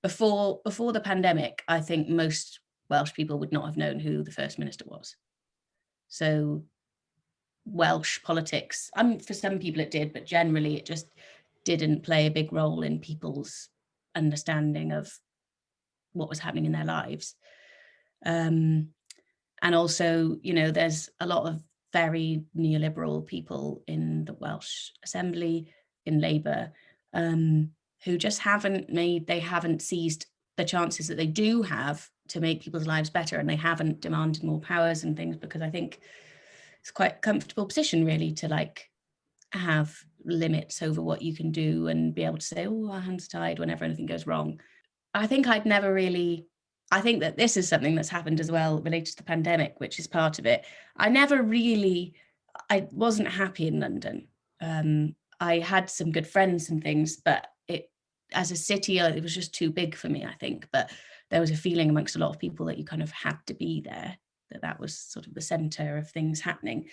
before the pandemic, I think most Welsh people would not have known who the First Minister was. So Welsh politics, for some people it did, but generally it just didn't play a big role in people's understanding of what was happening in their lives. And also, there's a lot of very neoliberal people in the Welsh Assembly, in Labour, who just haven't seized the chances that they do have to make people's lives better, and they haven't demanded more powers and things, because I think it's quite a comfortable position really to have limits over what you can do and be able to say, oh, our hands are tied whenever anything goes wrong. I think that this is something that's happened as well related to the pandemic, which is part of it. I wasn't happy in London. I had some good friends and things, but as a city, it was just too big for me, I think. But there was a feeling amongst a lot of people that you kind of had to be there, that was sort of the center of things happening.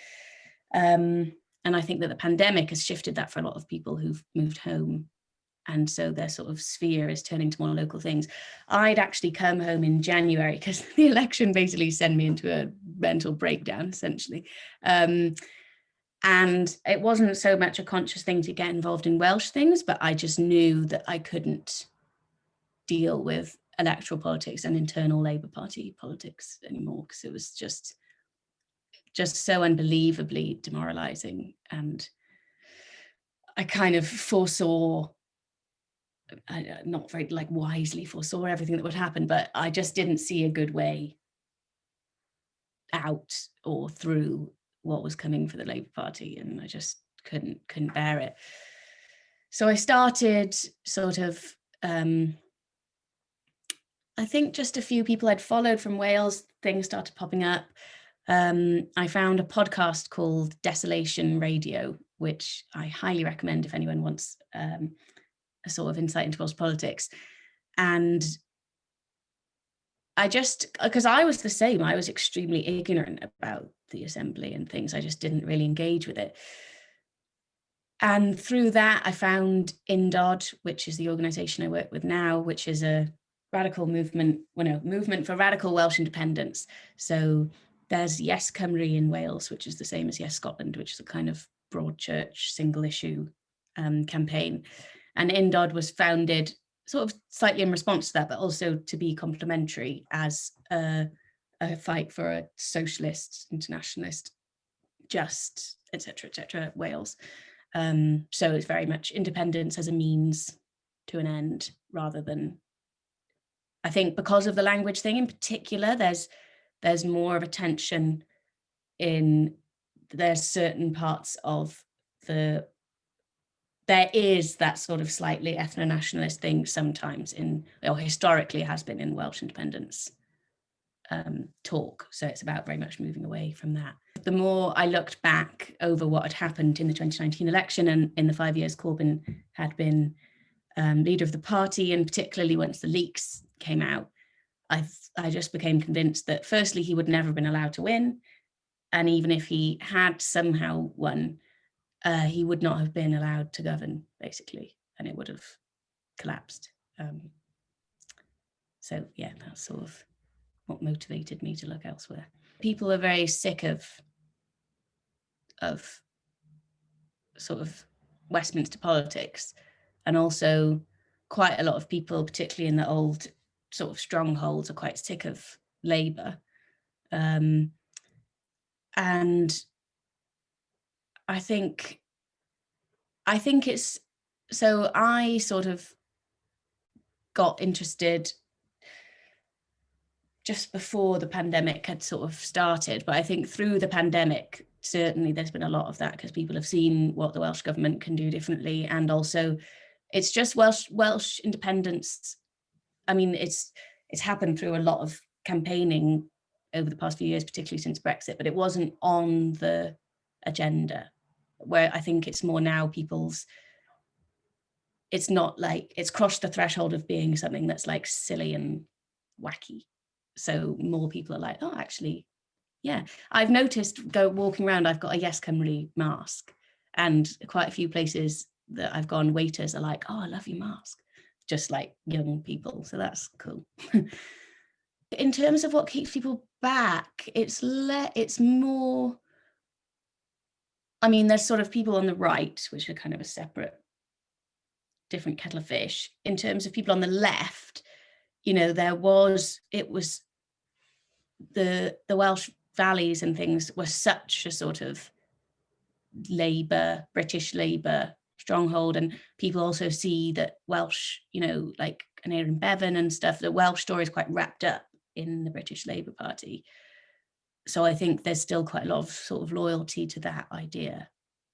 And I think that the pandemic has shifted that for a lot of people who've moved home. And so their sort of sphere is turning to more local things. I'd actually come home in January because the election basically sent me into a mental breakdown, essentially. And it wasn't so much a conscious thing to get involved in Welsh things, but I just knew that I couldn't deal with electoral politics and internal Labour Party politics anymore, because it was just so unbelievably demoralising. And I kind of not very wisely foresaw everything that would happen, but I just didn't see a good way out or through what was coming for the Labour Party, and I just couldn't bear it. So I started sort of, I think just a few people I'd followed from Wales, things started popping up. I found a podcast called Desolation Radio, which I highly recommend if anyone wants a sort of insight into Welsh politics. And because I was the same, I was extremely ignorant about the Assembly and things. I just didn't really engage with it. And through that, I found Undod, which is the organisation I work with now, which is a radical movement for radical Welsh independence. So there's Yes Cymru in Wales, which is the same as Yes Scotland, which is a kind of broad church, single issue campaign. And Undod was founded sort of slightly in response to that, but also to be complementary as a fight for a socialist, internationalist, just, etc., Wales. So it's very much independence as a means to an end, rather than, I think because of the language thing in particular, there's more of a tension there's certain parts of there is that sort of slightly ethno-nationalist thing sometimes or historically has been in Welsh independence talk. So it's about very much moving away from that. The more I looked back over what had happened in the 2019 election, and in the 5 years Corbyn had been leader of the party, and particularly once the leaks came out, I just became convinced that firstly, he would never have been allowed to win. And even if he had somehow won, he would not have been allowed to govern, basically, and it would have collapsed. So yeah, that's sort of what motivated me to look elsewhere. People are very sick of sort of Westminster politics, and also quite a lot of people, particularly in the old sort of strongholds, are quite sick of Labour. And I think it's, so I sort of got interested just before the pandemic had sort of started, but I think through the pandemic, certainly there's been a lot of that, because people have seen what the Welsh government can do differently. And also it's just Welsh independence. I mean, it's happened through a lot of campaigning over the past few years, particularly since Brexit, but it wasn't on the agenda, where I think it's more now it's not like it's crossed the threshold of being something that's like silly and wacky. So more people are like, oh, actually, yeah. I've noticed walking around, I've got a Yes Cymru mask, and quite a few places that I've gone, waiters are like, oh, I love your mask. just like young people. So that's cool. In terms of what keeps people back, it's more, I mean, there's sort of people on the right, which are kind of a separate, different kettle of fish. In terms of people on the left, you know, it was the Welsh valleys and things were such a sort of British Labour stronghold, and people also see that Welsh, you know, like Aneurin Bevan and stuff, the Welsh story is quite wrapped up in the British Labour Party. So I think there's still quite a lot of sort of loyalty to that idea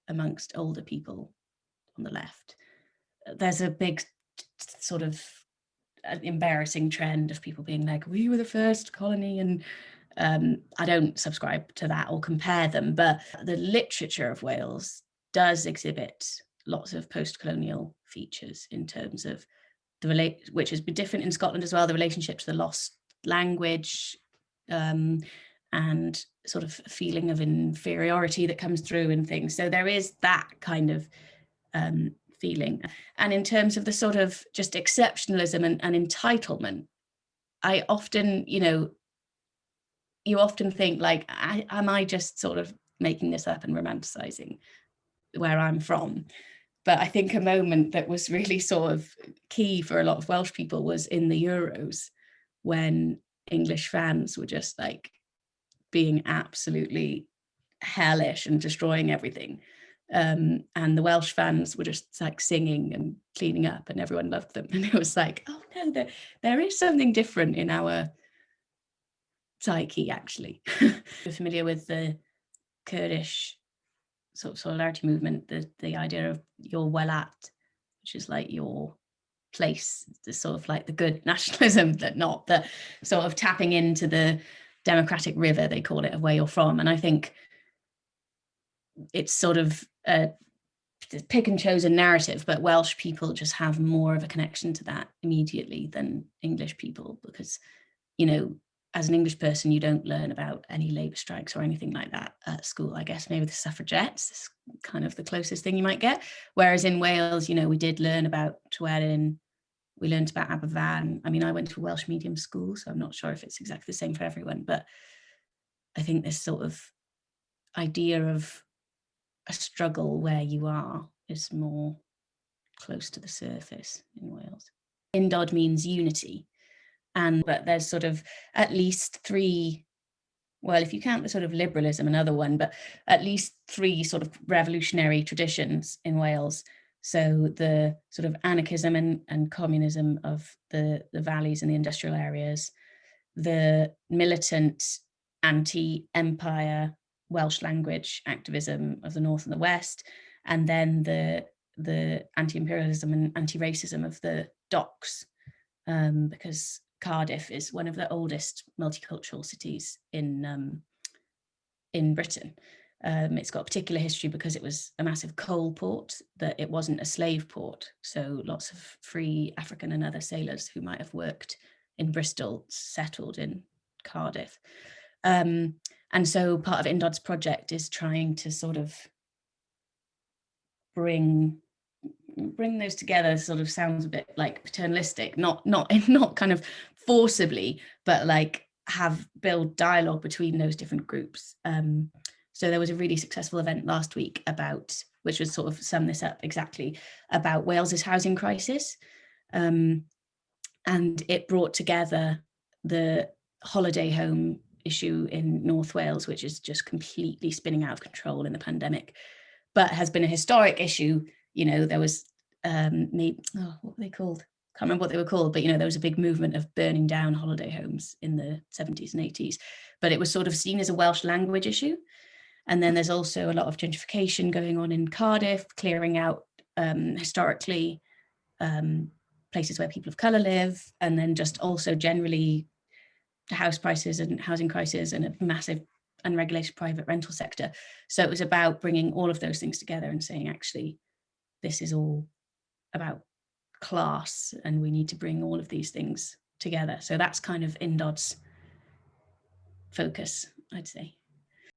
amongst older people on the left. There's a big sort of embarrassing trend of people being like, we were the first colony, and I don't subscribe to that or compare them, but the literature of Wales does exhibit lots of post-colonial features in terms of which has been different in Scotland as well, the relationship to the lost language, and sort of feeling of inferiority that comes through and things. So there is that kind of feeling. And in terms of the sort of just exceptionalism and entitlement, I often, you often think like, am I just sort of making this up and romanticizing where I'm from? But I think a moment that was really sort of key for a lot of Welsh people was in the Euros, when English fans were just like being absolutely hellish and destroying everything. And the Welsh fans were just like singing and cleaning up, and everyone loved them. And it was like, oh no, there is something different in our psyche, actually. You're familiar with the Kurdish sort of solidarity movement, the idea of your welat, which is like your place, the sort of like the good nationalism, that not the sort of tapping into the democratic river, they call it, of where you're from. And I think it's sort of a pick and chosen narrative, but Welsh people just have more of a connection to that immediately than English people, because, as an English person, you don't learn about any labour strikes or anything like that at school. I guess maybe the suffragettes is kind of the closest thing you might get. Whereas in Wales, we did learn about Tryweryn, we learned about Aberfan. I mean, I went to a Welsh medium school, so I'm not sure if it's exactly the same for everyone, but I think this sort of idea of a struggle where you are is more close to the surface in Wales. Undod means unity. But there's sort of at least three, well, if you count the sort of liberalism, another one, but at least three sort of revolutionary traditions in Wales. So the sort of anarchism and communism of the valleys and the industrial areas, the militant anti-empire Welsh language activism of the North and the West, and then the anti-imperialism and anti-racism of the docks, because Cardiff is one of the oldest multicultural cities in Britain. It's got a particular history because it was a massive coal port, that it wasn't a slave port. So lots of free African and other sailors who might have worked in Bristol settled in Cardiff. And so part of Undod's project is trying to sort of bring those together. Sort of sounds a bit like paternalistic, not kind of forcibly, but like build dialogue between those different groups. So there was a really successful event last week which was sort of sum this up exactly, about Wales's housing crisis, and it brought together the holiday home issue in North Wales, which is just completely spinning out of control in the pandemic, but has been a historic issue. There was what were they called? Can't remember what they were called, but there was a big movement of burning down holiday homes in the 70s and 80s, but it was sort of seen as a Welsh language issue. And then there's also a lot of gentrification going on in Cardiff, clearing out historically places where people of colour live, and then just also generally house prices and housing crisis and a massive unregulated private rental sector. So it was about bringing all of those things together and saying, actually, this is all about class, and we need to bring all of these things together. So that's kind of Undod's focus, I'd say.